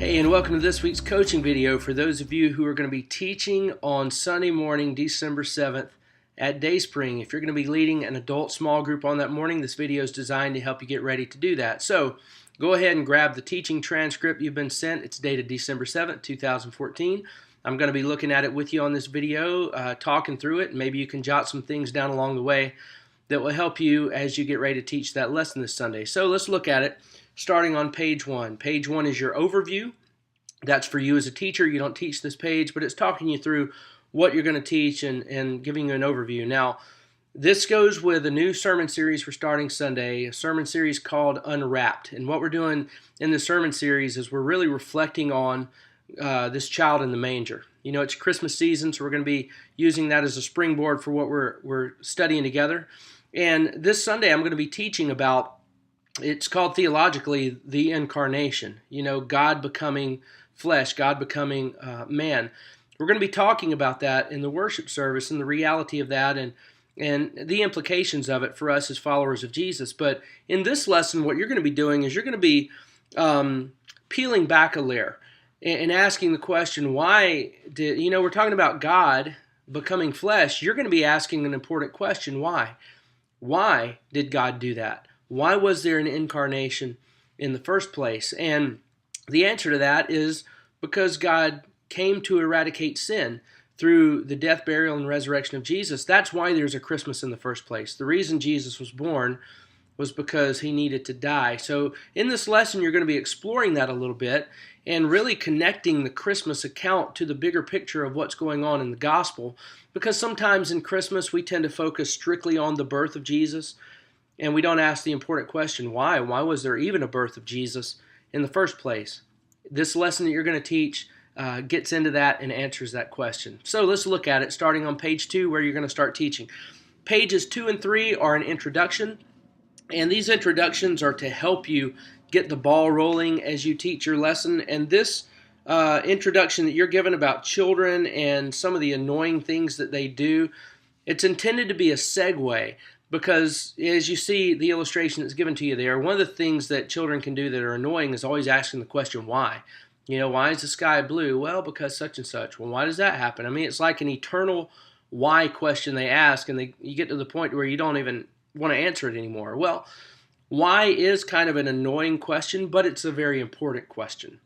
Hey, and welcome to this week's coaching video for those of you who are going to be teaching on Sunday morning, December 7th at Dayspring. If you're going to be leading an adult small group on that morning, this video is designed to help you get ready to do that. So go ahead and grab the teaching transcript you've been sent. It's dated December 7th, 2014. I'm going to be looking at it with you on this video, talking through it, and maybe you can jot some things down along the way that will help you as you get ready to teach that lesson this Sunday. So let's look at it. Starting on page 1. Page 1 is your overview. That's for you as a teacher. You don't teach this page, but it's talking you through what you're going to teach and giving you an overview. Now, this goes with a new sermon series we're starting Sunday, a sermon series called Unwrapped. And what we're doing in this sermon series is we're really reflecting on this child in the manger. You know, it's Christmas season, so we're going to be using that as a springboard for what we're studying together. And this Sunday, I'm going to be teaching about, it's called theologically the incarnation. You know, God becoming flesh, God becoming man. We're going to be talking about that in the worship service and the reality of that and the implications of it for us as followers of Jesus. But in this lesson, what you're going to be doing is you're going to be peeling back a layer and asking the question, why did, you know, we're talking about God becoming flesh. You're going to be asking an important question, why? Why did God do that? Why was there an incarnation in the first place? And the answer to that is because God came to eradicate sin through the death, burial, and resurrection of Jesus. That's why there's a Christmas in the first place. The reason Jesus was born was because he needed to die. So in this lesson, you're going to be exploring that a little bit and really connecting the Christmas account to the bigger picture of what's going on in the gospel. Because sometimes in Christmas, we tend to focus strictly on the birth of Jesus, and we don't ask the important question, why? Why was there even a birth of Jesus in the first place? This lesson that you're going to teach gets into that and answers that question. So let's look at it starting on page 2 where you're going to start teaching. Pages 2 and 3 are an introduction, and these introductions are to help you get the ball rolling as you teach your lesson. And this introduction that you're given about children and some of the annoying things that they do, it's intended to be a segue. Because as you see the illustration that's given to you there, one of the things that children can do that are annoying is always asking the question, why? You know, why is the sky blue? Well, because such and such. Well, why does that happen? I mean, it's like an eternal why question they ask, and you get to the point where you don't even want to answer it anymore. Well, why is kind of an annoying question, but it's a very important question.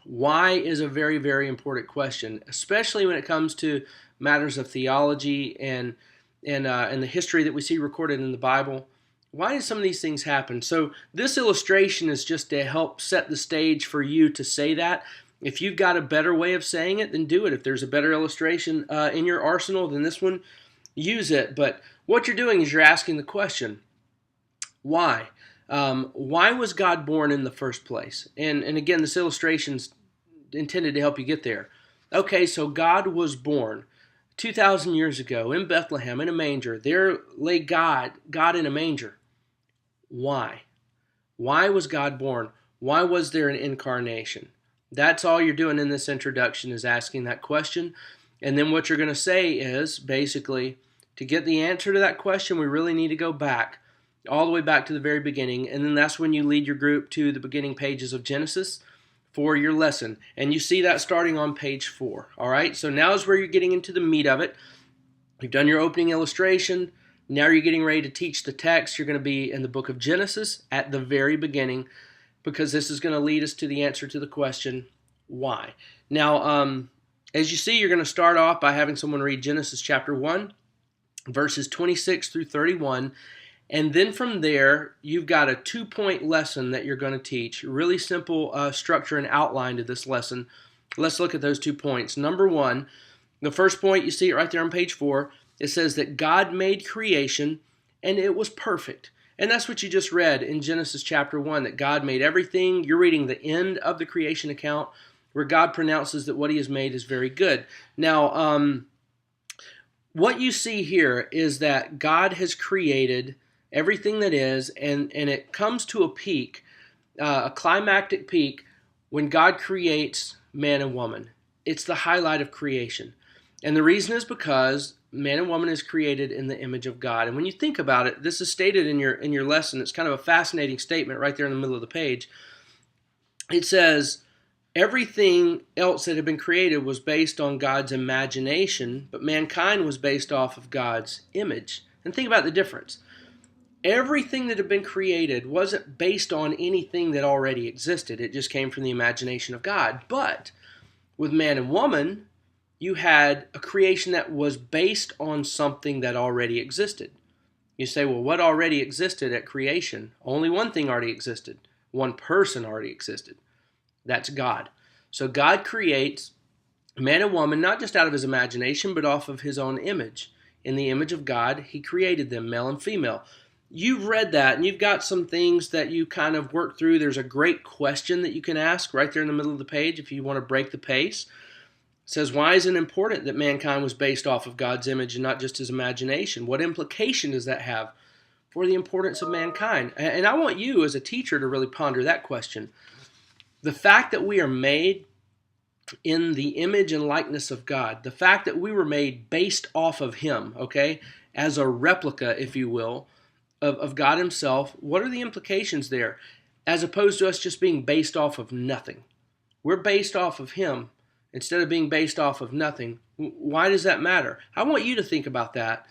Why is a very, very important question, especially when it comes to matters of theology and the history that we see recorded in the Bible. Why do some of these things happen? So this illustration is just to help set the stage for you to say that. If you've got a better way of saying it, then do it. If there's a better illustration in your arsenal than this one, use it. But what you're doing is you're asking the question, why? Why was God born in the first place? And again, this illustration's intended to help you get there. Okay, so God was born 2,000 years ago in Bethlehem in a manger. There lay God in a manger. Why? Why was God born? Why was there an incarnation? That's all you're doing in this introduction is asking that question. And then what you're going to say is basically to get the answer to that question, we really need to go back all the way back to the very beginning. And then that's when you lead your group to the beginning pages of Genesis for your lesson. And you see that starting on page 4. All right, so now is where you're getting into the meat of it. You've done your opening illustration. Now you're getting ready to teach the text. You're going to be in the book of Genesis at the very beginning because this is going to lead us to the answer to the question, why? Now, as you see, you're going to start off by having someone read Genesis chapter 1, verses 26 through 31. And then from there, you've got a 2-point lesson that you're going to teach. Really simple structure and outline to this lesson. Let's look at those 2 points. Number 1, the first point, you see it right there on page 4. It says that God made creation and it was perfect. And that's what you just read in Genesis chapter 1, that God made everything. You're reading the end of the creation account where God pronounces that what he has made is very good. Now, what you see here is that God has created everything that is, and it comes to a peak, a climactic peak, when God creates man and woman. It's the highlight of creation. And the reason is because man and woman is created in the image of God. And when you think about it, this is stated in your lesson. It's kind of a fascinating statement right there in the middle of the page. It says, Everything else that had been created was based on God's imagination, but mankind was based off of God's image. And think about the difference. Everything that had been created wasn't based on anything that already existed. It just came from the imagination of God. But with man and woman, you had a creation that was based on something that already existed. You say, well, what already existed at creation? Only one thing already existed. One person already existed. That's God. So God creates man and woman not just out of his imagination, but off of his own image. In the image of God, he created them, male and female. You've read that, and you've got some things that you kind of work through. There's a great question that you can ask right there in the middle of the page if you want to break the pace. It says, why is it important that mankind was based off of God's image and not just his imagination? What implication does that have for the importance of mankind? And I want you as a teacher to really ponder that question. The fact that we are made in the image and likeness of God, the fact that we were made based off of him, okay, as a replica, if you will, of God himself, what are the implications there? As opposed to us just being based off of nothing. We're based off of him instead of being based off of nothing. Why does that matter? I want you to think about that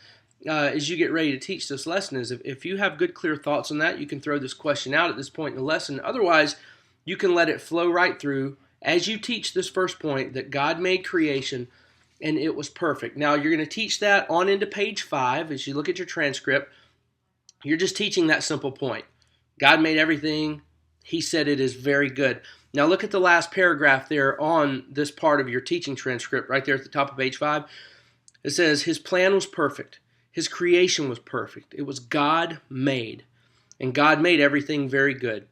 as you get ready to teach this lesson. Is if you have good, clear thoughts on that, you can throw this question out at this point in the lesson. Otherwise, you can let it flow right through as you teach this first point that God made creation and it was perfect. Now, you're going to teach that on into page 5 as you look at your transcript. You're just teaching that simple point. God made everything. He said it is very good. Now look at the last paragraph there on this part of your teaching transcript right there at the top of page 5. It says, his plan was perfect. His creation was perfect. It was God made. And God made everything very good.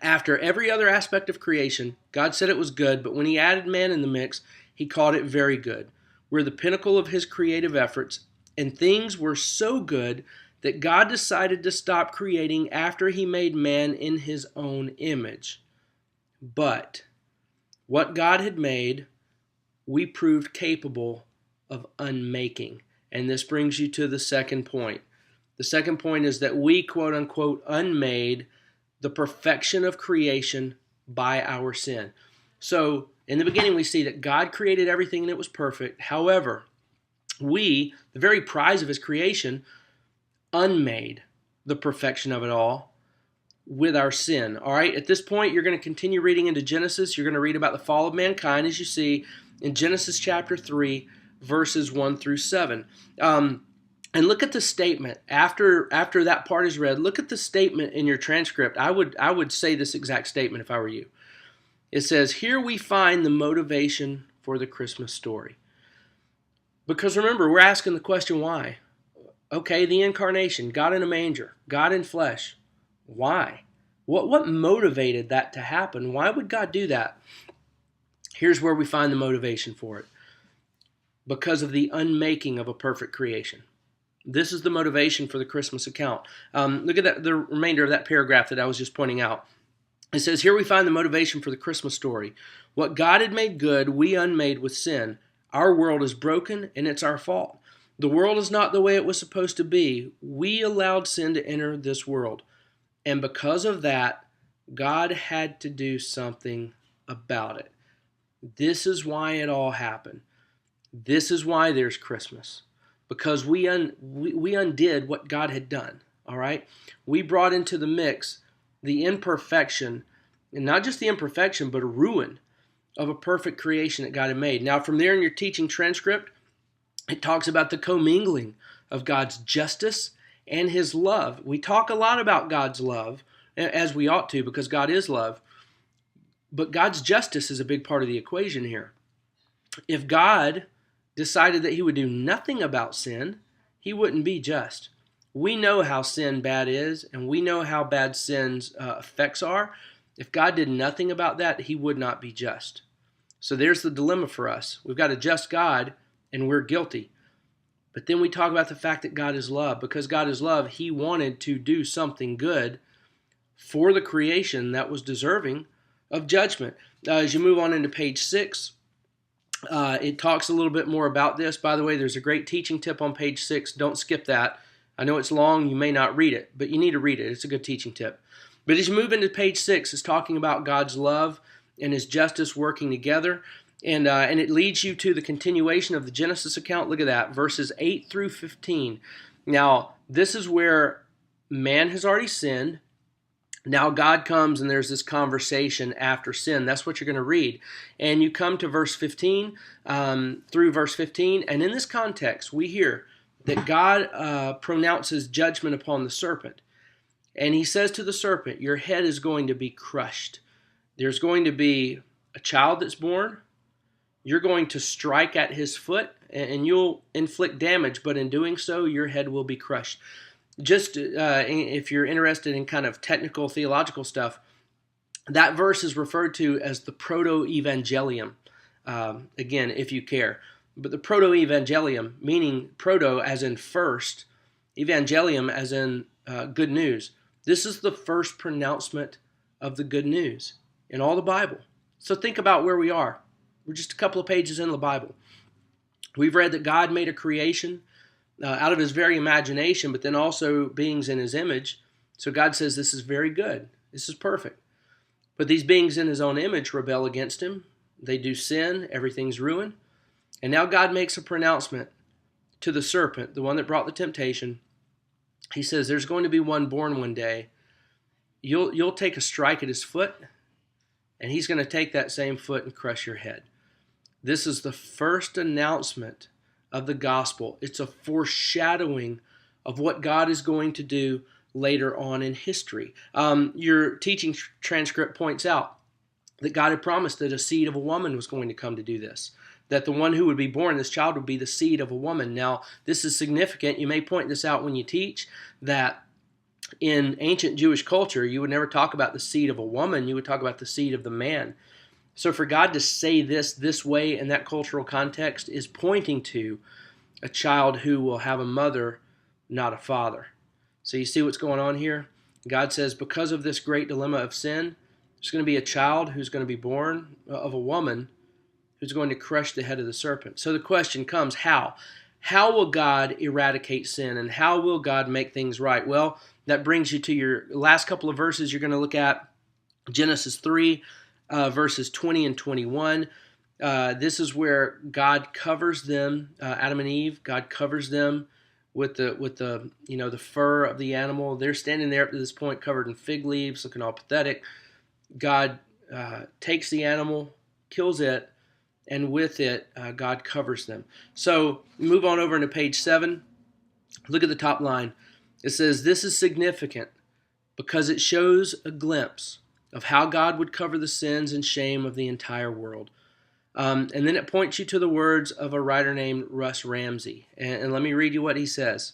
After every other aspect of creation, God said it was good, but when he added man in the mix, he called it very good. We're the pinnacle of his creative efforts, and things were so good that God decided to stop creating after he made man in his own image. But what God had made, we proved capable of unmaking. And this brings you to the second point. The second point is that we, quote unquote, unmade the perfection of creation by our sin. So in the beginning we see that God created everything and it was perfect. However, we, the very prize of his creation, unmade the perfection of it all with our sin. All right, at this point, you're going to continue reading into Genesis. You're going to read about the fall of mankind, as you see in Genesis chapter 3, verses 1 through 7. And look at the statement. After that part is read, look at the statement in your transcript. I would say this exact statement if I were you. It says, here we find the motivation for the Christmas story. Because remember, we're asking the question, why? Okay, the incarnation, God in a manger, God in flesh. Why? What motivated that to happen? Why would God do that? Here's where we find the motivation for it. Because of the unmaking of a perfect creation. This is the motivation for the Christmas account. Look at the remainder of that paragraph that I was just pointing out. It says, here we find the motivation for the Christmas story. What God had made good, we unmade with sin. Our world is broken, and it's our fault. The world is not the way it was supposed to be. We allowed sin to enter this world. And because of that, God had to do something about it. This is why it all happened. This is why there's Christmas. Because we undid what God had done. All right? We brought into the mix the imperfection, and not just the imperfection, but a ruin of a perfect creation that God had made. Now, from there in your teaching transcript, it talks about the commingling of God's justice and his love. We talk a lot about God's love, as we ought to, because God is love. But God's justice is a big part of the equation here. If God decided that he would do nothing about sin, he wouldn't be just. We know how sin bad is, and we know how bad sin's effects are. If God did nothing about that, he would not be just. So there's the dilemma for us. We've got a just God, and we're guilty. But then we talk about the fact that God is love. Because God is love, he wanted to do something good for the creation that was deserving of judgment. As you move on into page 6, it talks a little bit more about this. By the way, there's a great teaching tip on page 6. Don't skip that. I know it's long. You may not read it, but you need to read it. It's a good teaching tip. But as you move into page 6, it's talking about God's love and his justice working together. And it leads you to the continuation of the Genesis account. Look at that, verses 8 through 15. Now, this is where man has already sinned. Now God comes and there's this conversation after sin. That's what you're going to read. And you come to verse 15 through verse 15. And in this context, we hear that God pronounces judgment upon the serpent. And he says to the serpent, your head is going to be crushed. There's going to be a child that's born. You're going to strike at his foot and you'll inflict damage, but in doing so, your head will be crushed. Just if you're interested in kind of technical theological stuff, that verse is referred to as the proto-evangelium. Again, if you care. But the proto-evangelium, meaning proto as in first, evangelium as in good news. This is the first pronouncement of the good news in all the Bible. So think about where we are. We're just a couple of pages in the Bible. We've read that God made a creation out of his very imagination, but then also beings in his image. So God says this is very good. This is perfect. But these beings in his own image rebel against him. They do sin. Everything's ruined. And now God makes a pronouncement to the serpent, the one that brought the temptation. He says there's going to be one born one day. You'll take a strike at his foot, and he's going to take that same foot and crush your head. This is the first announcement of the gospel. It's a foreshadowing of what God is going to do later on in history. Your teaching transcript points out that God had promised that a seed of a woman was going to come to do this, that the one who would be born, this child, would be the seed of a woman. Now, this is significant. You may point this out when you teach, that in ancient Jewish culture, you would never talk about the seed of a woman. You would talk about the seed of the man. So for God to say this way in that cultural context is pointing to a child who will have a mother, not a father. So you see what's going on here? God says because of this great dilemma of sin, there's going to be a child who's going to be born of a woman who's going to crush the head of the serpent. So the question comes, how? How will God eradicate sin, and how will God make things right? Well, that brings you to your last couple of verses. You're going to look at Genesis 3, verses 20 and 21. This is where God covers them, Adam and Eve. God covers them with the fur of the animal. They're standing there up to this point covered in fig leaves, looking all pathetic. God takes the animal, kills it, and with it, God covers them. So move on over into page 7. Look at the top line. It says, this is significant because it shows a glimpse of how God would cover the sins and shame of the entire world. And then it points you to the words of a writer named Russ Ramsey. And let me read you what he says.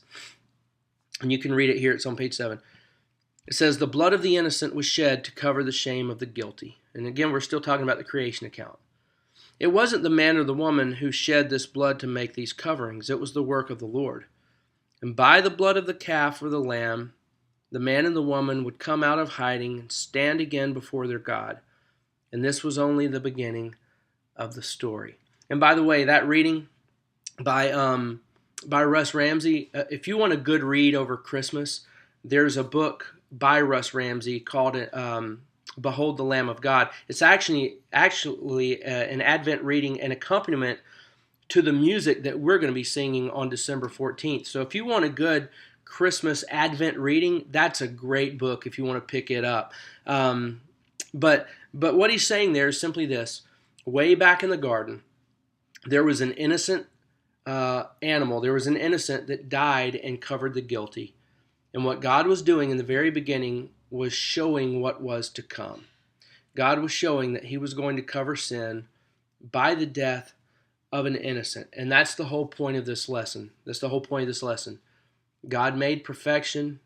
And you can read it here. It's on page 7. It says, the blood of the innocent was shed to cover the shame of the guilty. And again, we're still talking about the creation account. It wasn't the man or the woman who shed this blood to make these coverings. It was the work of the Lord. And by the blood of the calf or the lamb, the man and the woman would come out of hiding and stand again before their God. And this was only the beginning of the story. And by the way, that reading by Russ Ramsey, if you want a good read over Christmas, there's a book by Russ Ramsey called Behold the Lamb of God. It's actually an Advent reading and accompaniment to the music that we're going to be singing on December 14th. So if you want a good Christmas Advent reading, that's a great book if you want to pick it up. But what he's saying there is simply this. Way back in the garden, there was an innocent animal. There was an innocent that died and covered the guilty. And what God was doing in the very beginning was showing what was to come. God was showing that he was going to cover sin by the death of an innocent. And that's the whole point of this lesson. That's the whole point of this lesson. God made perfection.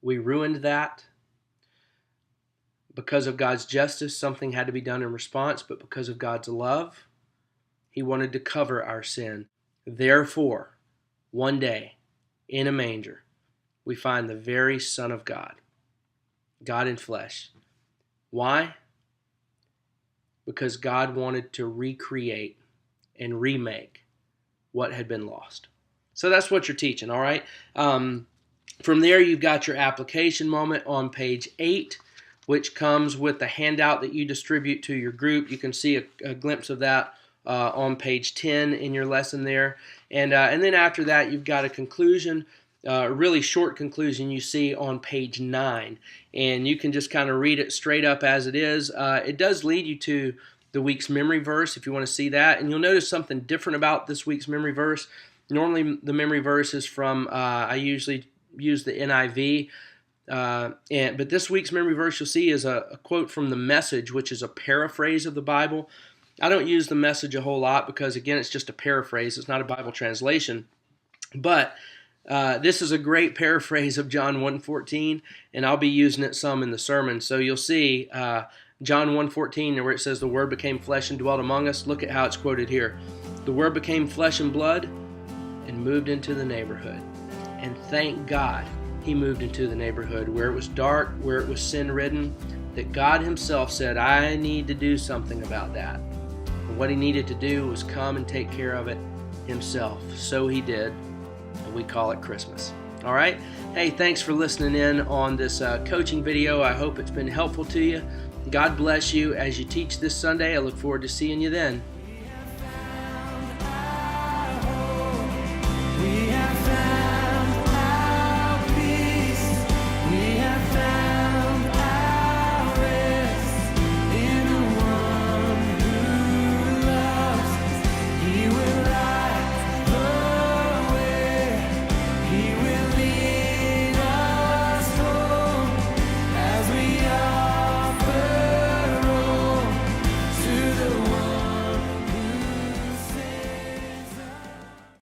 We ruined that. Because of God's justice, something had to be done in response, but because of God's love, he wanted to cover our sin. Therefore, one day, in a manger, we find the very Son of God, God in flesh. Why? Because God wanted to recreate and remake what had been lost. So that's what you're teaching, all right? From there, you've got your application moment on page 8. which comes with the handout that you distribute to your group. You can see a glimpse of that on page 10 in your lesson there. And then after that, you've got a conclusion, a really short conclusion you see on page 9. And you can just kind of read it straight up as it is. It does lead you to the week's memory verse if you want to see that. And you'll notice something different about this week's memory verse. Normally the memory verse is from, I usually use the NIV. But this week's memory verse you'll see is a quote from the Message, which is a paraphrase of the Bible. I don't use the Message a whole lot because, again, it's just a paraphrase. It's not a Bible translation. But this is a great paraphrase of John 1:14, and I'll be using it some in the sermon. So you'll see John 1:14, where it says, "The Word became flesh and dwelt among us." Look at how it's quoted here. "The Word became flesh and blood and moved into the neighborhood." And thank God He moved into the neighborhood where it was dark, where it was sin-ridden, that God Himself said, "I need to do something about that." And what He needed to do was come and take care of it Himself. So He did, and we call it Christmas. All right? Hey, thanks for listening in on this coaching video. I hope it's been helpful to you. God bless you as you teach this Sunday. I look forward to seeing you then.